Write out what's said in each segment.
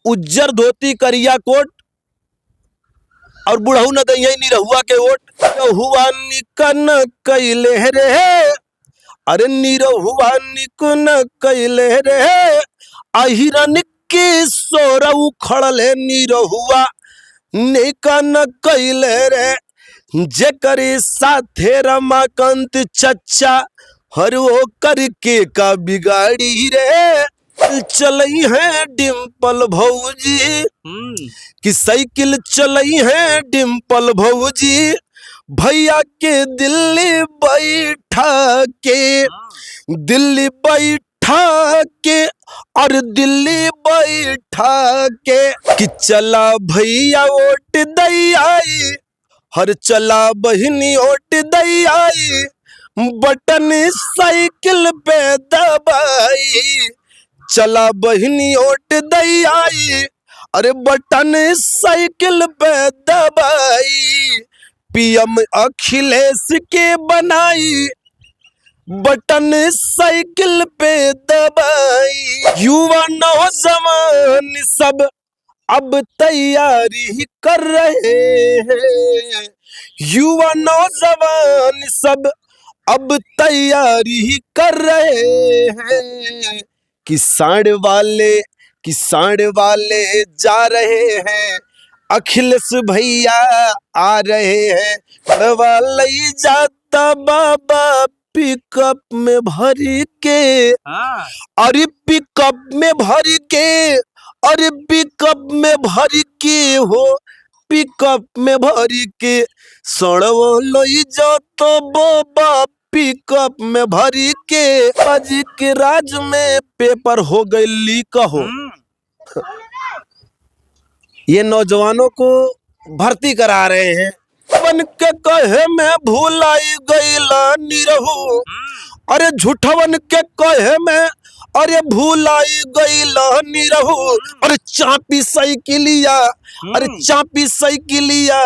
उज्जर धोती करिया कोट और बुढ़ऊ न दई निरहुआ के ओट। हुआ निकन कैले रे, अरे निरहुआ निकन कैले रे, अहिरन के सोर उखड़ले निरहुआ निकन कैले रे। जेकरे साथे रमाकांत चच्चा हर वो करके का बिगाड़ी रे। चलई है डिम्पल भौजी कि साइकिल चलई है डिम्पल भौजी, भैया के दिल्ली बैठा के, दिल्ली बैठा के और दिल्ली बैठा के कि चला भैया वोट दई आई, हर चला बहिनी वोट दई आई, बटन साइकिल पे दबाई, चला बहिनी वोट दई आई, अरे बटन साइकिल पे दबाई, पीएम अखिलेश के बनाई, बटन साइकिल पे दबाई। युवा नौजवान सब अब तैयारी कर रहे हैं, युवा नौजवान सब अब तैयारी कर रहे हैं, किसान वाले जा रहे हैं, अखिलेश भैया आ रहे हैं। वाले जाता बाबा पिकअप में भर के, अरे पिकअप में भर के, अरे पिकअप में भर के हो, पिकअप में भर के सड़वो लई जाता बाबा पिकअप में भर के। आज के राज में पेपर हो गई लीक हो, ये नौजवानों को भर्ती करा रहे हैं। बन के कहे में भूलाई गईला निरहू, अरे झूठवन के कहे में अरे भूलाई गईला निरहू, अरे चापी साइकिलिया, अरे चापी साइकिलिया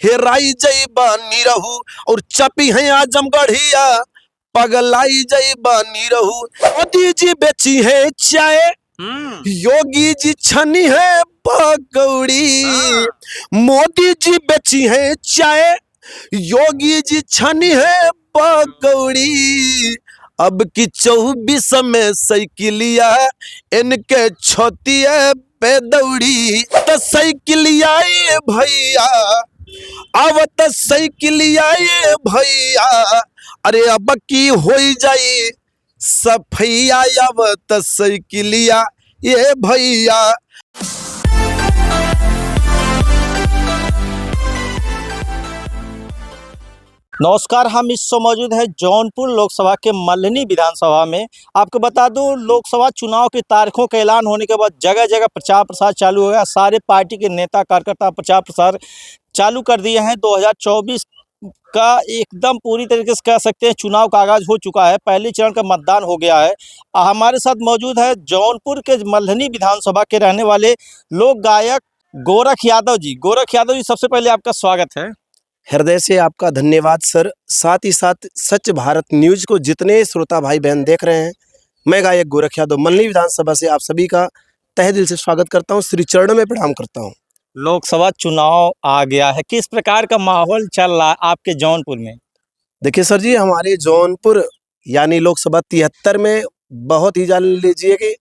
हेराई जईबा निरहू, और चापी है आजमगढ़िया पगलाई जईबा निरहू। मोदी जी बेची है चाय, योगी जी छनी है पकौड़ी, मोदी जी बेची है चाय, योगी जी छनी है पकौड़ी। अब की 24 में साइकिलिया इनके छोतिया पे दौड़ी, तो साइकिलिया ये भैया आवत साइकिलिया ये भैया, अरे अब की हो जाई सफैया आवत साइकिलिया ये भैया। नमस्कार, हम इस समय मौजूद है जौनपुर लोकसभा के मल्हनी विधानसभा में। आपको बता दूं, लोकसभा चुनाव की तारीखों का ऐलान होने के बाद जगह जगह प्रचार प्रसार चालू हो गया। सारे पार्टी के नेता कार्यकर्ता प्रचार प्रसार चालू कर दिए हैं। 2024 का एकदम पूरी तरीके से कह सकते हैं चुनाव का आगाज हो चुका है। पहले चरण का मतदान हो गया है। हमारे साथ मौजूद है जौनपुर के मल्हनी विधानसभा के रहने वाले लोक गायक गोरख यादव जी। गोरख यादव जी, सबसे पहले आपका स्वागत है। हृदय से आपका धन्यवाद सर। साथ ही साथ सच भारत न्यूज को जितने श्रोता भाई बहन देख रहे हैं, मैं गायक गोरख यादव मल्हनी विधानसभा से आप सभी का तहे दिल से स्वागत करता हूं, श्री चरणों में प्रणाम करता हूं। लोकसभा चुनाव आ गया है, किस प्रकार का माहौल चल रहा है आपके जौनपुर में? देखिए सर जी, हमारे जौनपुर यानी लोकसभा 73 में बहुत ही जान लीजिए कि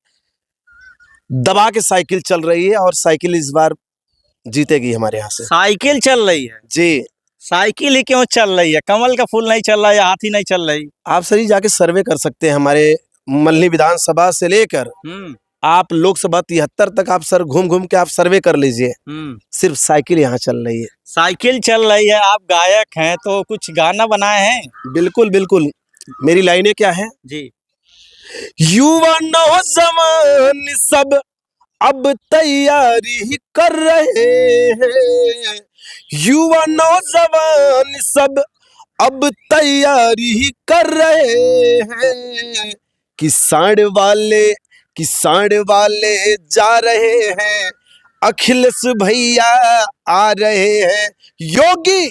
दबा के साइकिल चल रही है, और साइकिल इस बार जीतेगी हमारे यहाँ से। साइकिल चल रही है जी। साइकिल ही क्यों चल रही है? कमल का फूल नहीं चल रहा है, हाथी नहीं चल रही? आप सर ही जाके सर्वे कर सकते हैं, हमारे मल्हनी विधानसभा से लेकर आप लोकसभा 73 तक आप सर घूम घूम के आप सर्वे कर लीजिए। सिर्फ साइकिल यहाँ चल रही है। साइकिल चल रही है। आप गायक हैं तो कुछ गाना बनाए हैं? बिल्कुल बिल्कुल, मेरी लाइनें क्या है जी। युवा नौजवान सब अब तैयारी कर रहे हैं, युवा नौजवान सब अब तैयारी कर रहे हैं, किसान वाले जा रहे हैं, अखिलेश भैया आ रहे हैं, योगी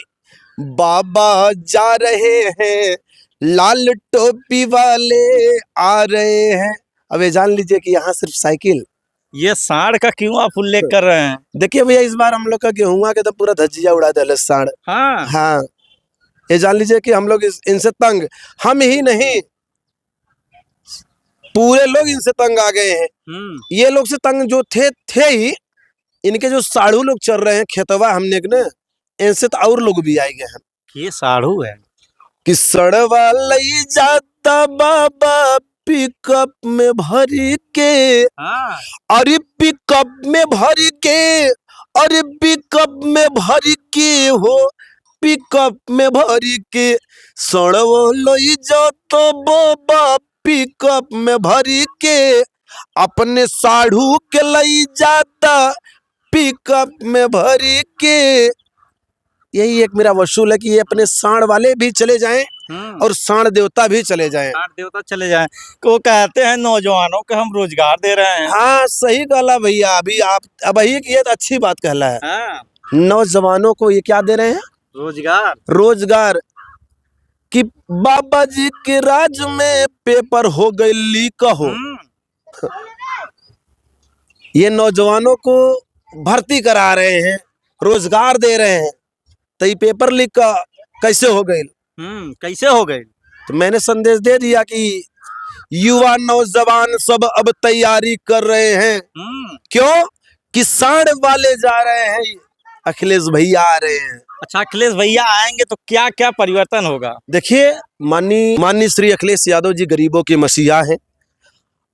बाबा जा रहे हैं, लाल टोपी वाले आ रहे हैं। अब ये जान लीजिए कि यहाँ सिर्फ साइकिल ये सांड का क्यों आप उल्लेख कर रहे हैं? देखिए भैया, इस बार हम लोग का गेहुआ के तो पूरा धज्जिया उड़ा दिया सांड। हाँ। हाँ, ये जान लीजिए कि हम लोग इनसे तंग, हम ही नहीं पूरे लोग इनसे तंग आ गए हैं। ये लोग से तंग जो थे ही, इनके जो साढ़ू लोग चल रहे हैं खेतवा हमने के ना, इनसे तो और लोग भी आए गए हैं। ये साढ़ू है कि सड़वा लई जाता बाबा पिकअप में भर के, हाँ। अरे पिकअप में भर के, अरे पिकअप में भर के हो, पिकअप में भर के सड़वा लई जाता बाबा पिकअप में भर के, अपने साढ़ू के लई जाता पिकअप में भर के। यही एक मेरा वसूल है कि ये अपने सांड वाले भी चले जाएं और सांड देवता भी चले जाएं। सांड देवता चले जाएं। वो कहते हैं नौजवानों को हम रोजगार दे रहे हैं। हाँ, सही कहला भैया। अभी आप अब ये तो अच्छी बात कहला है। हाँ। नौजवानों को ये क्या दे रहे हैं? रोजगार। रोजगार। कि बाबा जी के राज में पेपर हो गई लीक हो, ये नौजवानों को भर्ती करा रहे हैं, रोजगार दे रहे हैं, तो ये पेपर लीक का कैसे हो गई? कैसे हो गई? तो मैंने संदेश दे दिया कि युवा नौजवान सब अब तैयारी कर रहे हैं। क्यों? कि सांड वाले जा रहे हैं, अखिलेश भैया आ रहे हैं। अच्छा, अखिलेश भैया आएंगे तो क्या क्या परिवर्तन होगा? देखिए, माननीय श्री अखिलेश यादव जी गरीबों के मसीहा हैं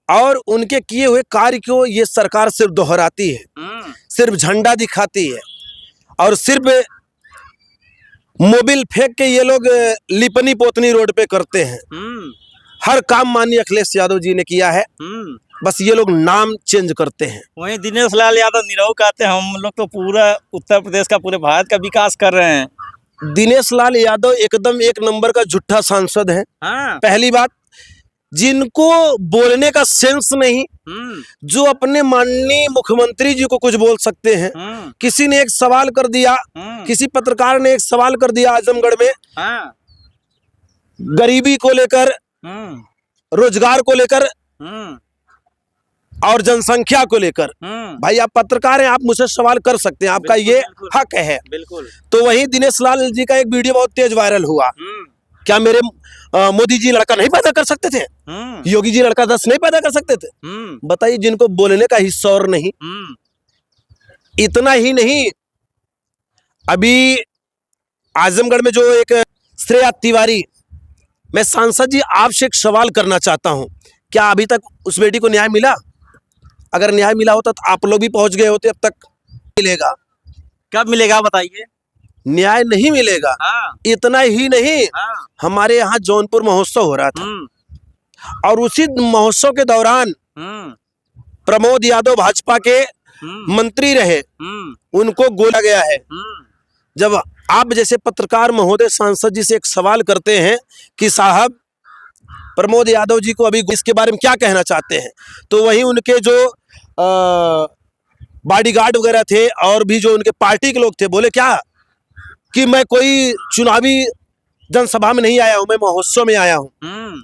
और उनके किए हुए कार्य को ये सरकार सिर्फ दोहराती है, सिर्फ झंडा दिखाती है और सिर्फ मोबिल फेंक के ये लोग लिपनी पोतनी रोड पे करते हैं। हर काम माननीय अखिलेश यादव जी ने किया है, बस ये लोग नाम चेंज करते हैं। वहीं दिनेश लाल यादव निरहु कहते हैं हम लोग तो पूरा उत्तर प्रदेश का, पूरे भारत का विकास कर रहे हैं। दिनेश लाल यादव एकदम एक नंबर का झूठा सांसद है। हाँ। पहली बात, जिनको बोलने का सेंस नहीं, जो अपने माननीय मुख्यमंत्री जी को कुछ बोल सकते हैं। किसी ने एक सवाल कर दिया, किसी पत्रकार ने एक सवाल कर दिया आजमगढ़ में, गरीबी को लेकर, रोजगार को लेकर और जनसंख्या को लेकर। भाई, आप पत्रकार हैं, आप मुझसे सवाल कर सकते हैं, आपका ये हक है। बिल्कुल। तो वहीं दिनेश लाल जी का एक वीडियो बहुत तेज वायरल हुआ। क्या मेरे मोदी जी लड़का नहीं पैदा कर सकते थे? योगी जी लड़का 10 नहीं पैदा कर सकते थे? बताइए, जिनको बोलने का ही शौर नहीं। इतना ही नहीं, अभी आजमगढ़ में जो एक श्रेया तिवारी, मैं सांसद जी आपसे एक सवाल करना चाहता हूं, क्या अभी तक उस बेटी को न्याय मिला? अगर न्याय मिला होता तो आप लोग भी पहुंच गए होते, अब तक मिलेगा। कब मिलेगा बताइए? न्याय नहीं मिलेगा। हाँ। इतना ही नहीं, हाँ। हमारे यहाँ जौनपुर महोत्सव हो रहा था और उसी महोत्सव के दौरान प्रमोद यादव भाजपा के मंत्री रहे, उनको गोला गया है। जब आप जैसे पत्रकार महोदय सांसद जी से एक सवाल करते हैं कि साहब प्रमोद यादव जी को अभी इसके बारे में क्या कहना चाहते हैं, तो वहीं उनके जो बॉडीगार्ड वगैरह थे और भी जो उनके पार्टी के लोग थे, बोले क्या कि मैं कोई चुनावी जनसभा में नहीं आया हूं, मैं महोत्सव में आया हूं।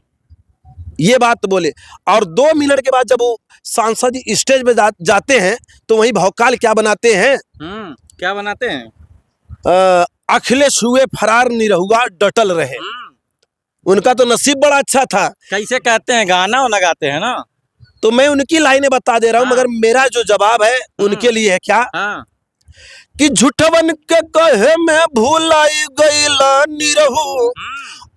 ये बात बोले। और 2 मिनट के बाद जब वो सांसद जी स्टेज पे जाते हैं तो वहीं भौकाल क्या बनाते हैं? क्या बनाते हैं? अखिलेश हुए फरार निरहुआ डटल रहे। उनका तो नसीब बड़ा अच्छा था। कैसे कहते हैं? गाना वाना गाते हैं ना? तो मैं उनकी लाइनें बता दे रहा हूं, मगर मेरा जो जवाब है उनके लिए है क्या? कि झूठवन के कहे में भूलाई गईला निरहु,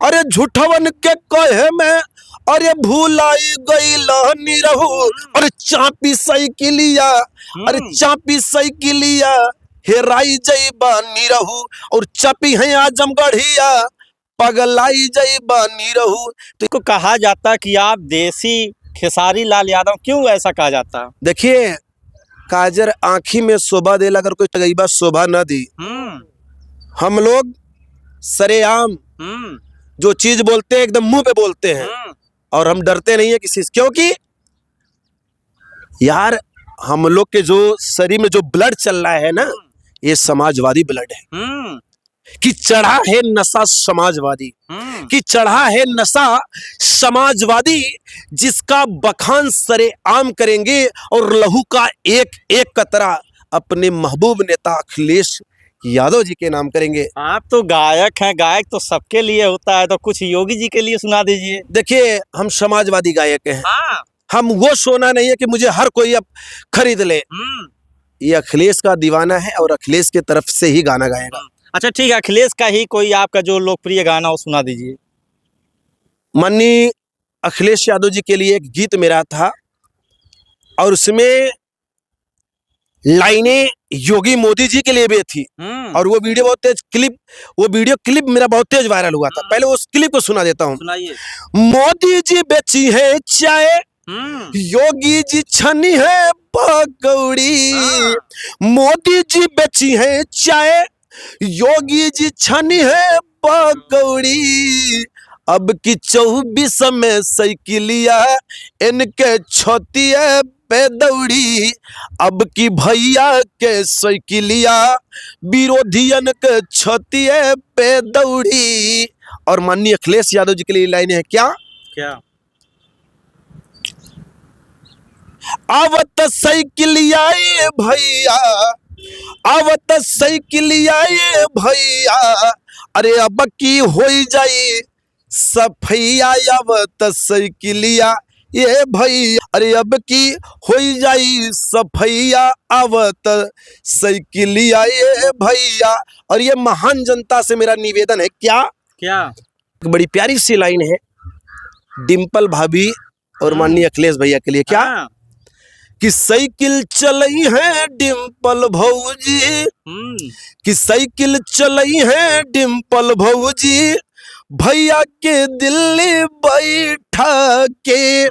अरे झूठवन के कहे में अरे भूलाई गईला निरहु, अरे चापी साइकिलिया, अरे चापी साइकिलिया हेराई जईबा निरहु, और चापी है आजमगढ़िया पगलाई जईबा निरहु। तो इसको कहा जाता कि आप देसी खेसारी लाल यादव, क्यों ऐसा कहा जाता? देखिए, काजर आंखी में शोभा देला, अगर कोई टगईबा शोभा न दी। हम लोग सरेआम जो चीज बोलते हैं एकदम मुंह पे बोलते हैं और हम डरते नहीं है किसी से, क्योंकि यार हम लोग के जो शरीर में जो ब्लड चल रहा है ना, ये समाजवादी ब्लड है। कि चढ़ा है नशा समाजवादी, कि चढ़ा है नशा समाजवादी, जिसका बखान सरेआम करेंगे और लहू का एक एक कतरा अपने महबूब नेता अखिलेश यादव जी के नाम करेंगे। आप तो गायक हैं, गायक तो सबके लिए होता है, तो कुछ योगी जी के लिए सुना दीजिए। देखिए, हम समाजवादी गायक हैं। हाँ। हम वो सोना नहीं है कि मुझे हर कोई अब खरीद ले। ये अखिलेश का दीवाना है और अखिलेश के तरफ से ही गाना गाएगा। अच्छा ठीक है, अखिलेश का ही कोई आपका जो लोकप्रिय गाना हो सुना दीजिए। माननीय अखिलेश यादव जी के लिए एक गीत मेरा था और उसमें लाइनें योगी मोदी जी के लिए भी थी और वो वीडियो बहुत तेज क्लिप मेरा बहुत तेज वायरल हुआ था। पहले उस क्लिप को सुना देता हूँ। सुनाइए। मोदी जी बेची है चाय, योगी जी छनी है पकौड़ी। मोदी जी बेची है चाय, योगी जी छनी है पकौड़ी। अब की 24 में साइकिलिया इनके छोतिया पे दौड़ी। अब की भैया के साइकिलिया विरोधियन के छोतिया पे दौड़ी। और माननीय अखिलेश यादव जी के लिए लाइन है क्या? आवत साइकिलिया ये भैया, आवत साइकिलिया ये भैया, अरे अब की हो जाई सफैया। आवत साइकिलिया ये भैया, अरे अब की हो जाई सफैया। आवत साइकिलिया ये भैया। और ये महान जनता से मेरा निवेदन है क्या? बड़ी प्यारी सी लाइन है डिम्पल भाभी और माननीय अखिलेश भैया के लिए क्या? कि साइकिल चलई है डिम्पल भौजी, कि साइकिल चलई है डिम्पल भौजी, भैया के दिल्ली बैठा के,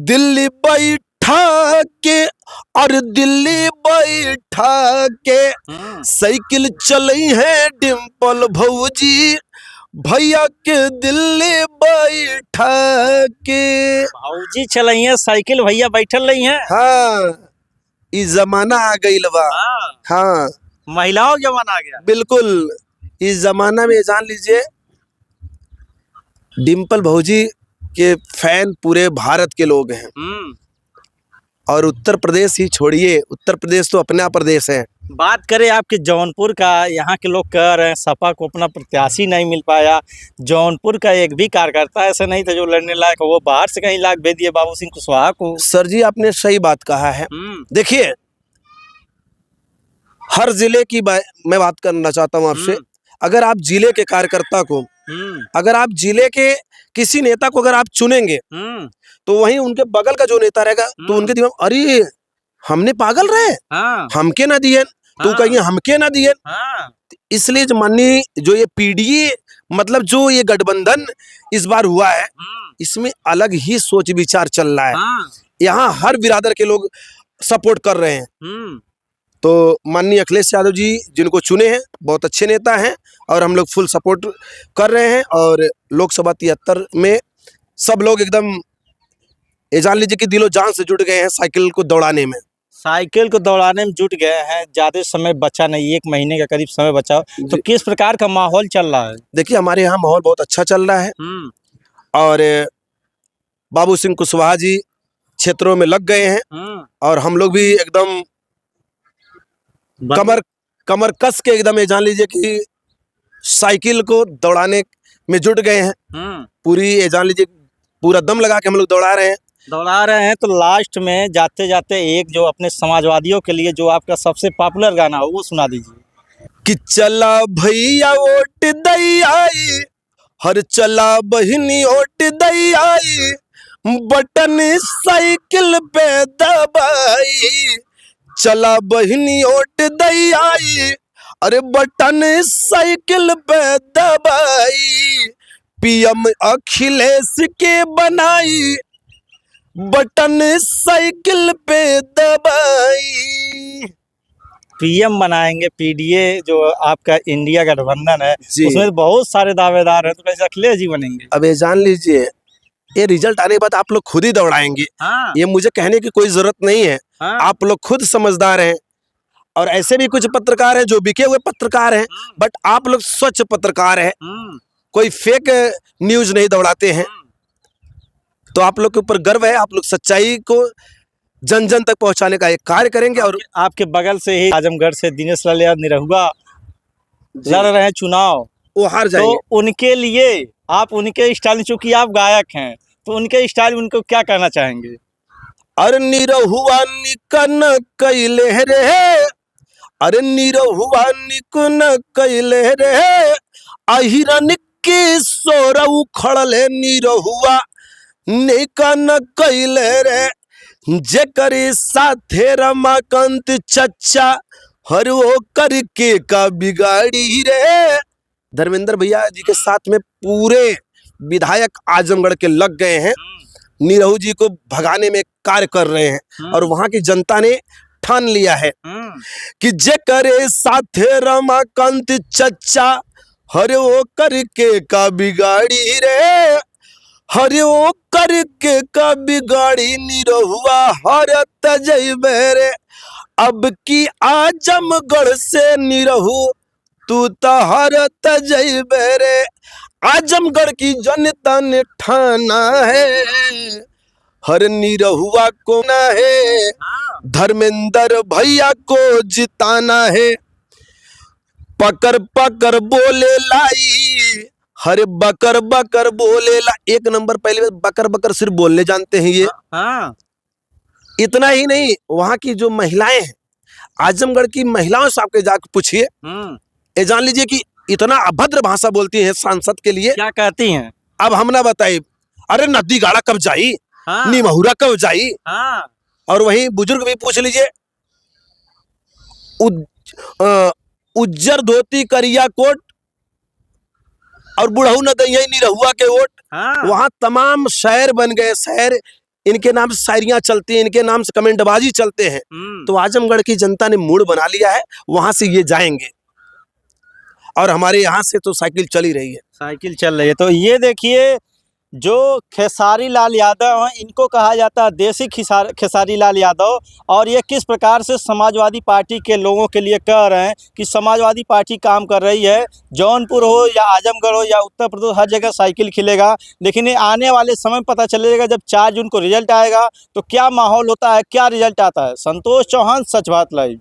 दिल्ली बैठा के, और दिल्ली बैठा के साइकिल चलई है डिम्पल भौजी, भैया के दिल्ली बैठा के। भौजी चलइए साइकिल, भैया बैठल रही हैं। हाँ, इस जमाना आ गई बा। हाँ, महिलाओं का जमाना आ गया। बिल्कुल, इस जमाना में जान लीजिए डिम्पल भौजी के फैन पूरे भारत के लोग हैं। और उत्तर प्रदेश ही छोड़िए, उत्तर प्रदेश तो अपना प्रदेश है। बात करें आपके जौनपुर का, यहाँ के लोग कह रहे हैं सपा को अपना प्रत्याशी नहीं मिल पाया। जौनपुर का एक भी कार्यकर्ता ऐसा नहीं था जो लड़ने लायक, वो बाहर से कहीं लाख भेज दिए बाबू सिंह कुशवाहा को। सर जी, आपने सही बात कहा है। देखिए, हर जिले की मैं बात करना चाहता हूँ आपसे। अगर आप जिले के कार्यकर्ता को, अगर आप जिले के किसी नेता को अगर आप चुनेंगे तो वहीं उनके बगल का जो नेता रहेगा तो उनके दिमाग, अरे हमने पागल रहे, हमके ना दिए, तू कहीं हमके ना दिए। इसलिए जो माननीय जो ये पीडीए मतलब जो ये गठबंधन इस बार हुआ है, इसमें अलग ही सोच विचार चल रहा है। यहाँ हर बिरादर के लोग सपोर्ट कर रहे हैं। तो माननीय अखिलेश यादव जी जिनको चुने हैं बहुत अच्छे नेता हैं और हम लोग फुल सपोर्ट कर रहे हैं। और लोकसभा 73 में सब लोग एकदम ये जान लीजिए कि दिलो जान से जुट गए हैं साइकिल को दौड़ाने में। साइकिल को दौड़ाने में जुट गए हैं। ज़्यादा समय बचा नहीं, 1 महीने का करीब समय बचा। तो किस प्रकार का माहौल चल रहा है? देखिए, हमारे यहाँ माहौल बहुत अच्छा चल रहा है और बाबू सिंह कुशवाहा जी क्षेत्रों में लग गए हैं और हम लोग भी एकदम कमर कस के एकदम ये जान लीजिए कि साइकिल को दौड़ाने में जुट गए हैं। पूरी ये जान लीजिए पूरा दम लगा के हम लोग दौड़ा रहे हैं। तो लास्ट में जाते जाते एक जो अपने समाजवादियों के लिए जो आपका सबसे पॉपुलर गाना हो वो सुना दीजिए। कि चला भैया वोट दई आई, हर चला बहिनी वोट दई आई, बटन साइकिल पे दबाई। चला बहिनी वोट दई आई, अरे बटन साइकिल पे दबाई। पीएम अखिलेश के बनाई, बटन साइकिल पे दबाई। पीएम बनाएंगे, पीडीए जो आपका इंडिया गठबंधन है उसमें बहुत सारे दावेदार हैं, तो कैसे अखिलेश जी बनेंगे? अब ये जान लीजिए, ये रिजल्ट आने के बाद आप लोग खुद ही दौड़ाएंगे। ये मुझे कहने की कोई जरूरत नहीं है। आप लोग खुद समझदार हैं। और ऐसे भी कुछ पत्रकार हैं जो बिके हुए पत्रकार हैं, बट आप लोग स्वच्छ पत्रकार हैं, कोई फेक न्यूज नहीं दौड़ाते हैं। तो आप लोग के ऊपर गर्व है, आप लोग सच्चाई को जन जन तक पहुंचाने का एक कार्य करेंगे। और आपके बगल से ही आजमगढ़ से दिनेश लाल यादव निरहुआ लड़ रहे हैं चुनाव, वो हार जाएंगे। तो उनके लिए आप उनके स्टाइल, चूंकि आप गायक हैं तो उनके स्टाइल उनको क्या कहना चाहेंगे? अरे निरहुआ निकन कैले रे, अरे निरहुआ निकन कैले रे, अहिरन के सोर उखड़ले निरहुआ निकन कैले रे, जेकरे साथे रमाकांत चच्चा हर वो करके का बिगाड़ी रे। धर्मेंद्र भैया जी के साथ में पूरे विधायक आजमगढ़ के लग गए हैं, निरहू जी को भगाने में कार्य कर रहे हैं। और वहां की जनता ने ठान लिया है कि जेकरे साथे रमाकांत चच्चा हर वो करके का बिगाड़ी रे, हर वो करके का बिगाड़ी निरहुआ हरत जइबे रे। अब की आजमगढ़ से निरहू तू तो हरत जइबे रे। आजमगढ़ की जनता ने ठाना है, हर निरहुआ को ना है, धर्मेंद्र भैया को जिताना है। पकड़ पकड़ बोले लाई, हरे बकर बकर बोले ला। एक नंबर पहले बकर बकर सिर्फ बोलने जानते हैं ये। इतना ही नहीं, वहां की जो महिलाएं हैं, आजमगढ़ की महिलाओं से आपके जाकर पूछिए, ये जान लीजिए कि इतना अभद्र भाषा बोलती है सांसद के लिए। क्या कहती हैं? अब हम ना बताइए, अरे नदी गाड़ा कब जाई, निमहुरा कब जाई। और वहीं बुजुर्ग भी पूछ लीजिए, उज्जर धोती करिया कोट और बुढ़ऊ न दई निरहुआ के वोट। वहां तमाम शायर बन गए, शायर इनके नाम से शायरियां चलती हैं, इनके नाम से कमेंटबाजी चलते हैं। तो आजमगढ़ की जनता ने मूड बना लिया है, वहां से ये जाएंगे। और हमारे यहाँ से तो साइकिल चल ही रही है, साइकिल चल रही है। तो ये देखिए, जो खेसारी लाल यादव हैं, इनको कहा जाता है देसी खेसारी लाल यादव। और ये किस प्रकार से समाजवादी पार्टी के लोगों के लिए कह रहे हैं कि समाजवादी पार्टी काम कर रही है, जौनपुर हो या आजमगढ़ हो या उत्तर प्रदेश, हर जगह साइकिल खिलेगा। लेकिन ये आने वाले समय पता चलेगा, जब 4 जून को रिजल्ट आएगा तो क्या माहौल होता है, क्या रिजल्ट आता है। संतोष चौहान, सच बात लाइव।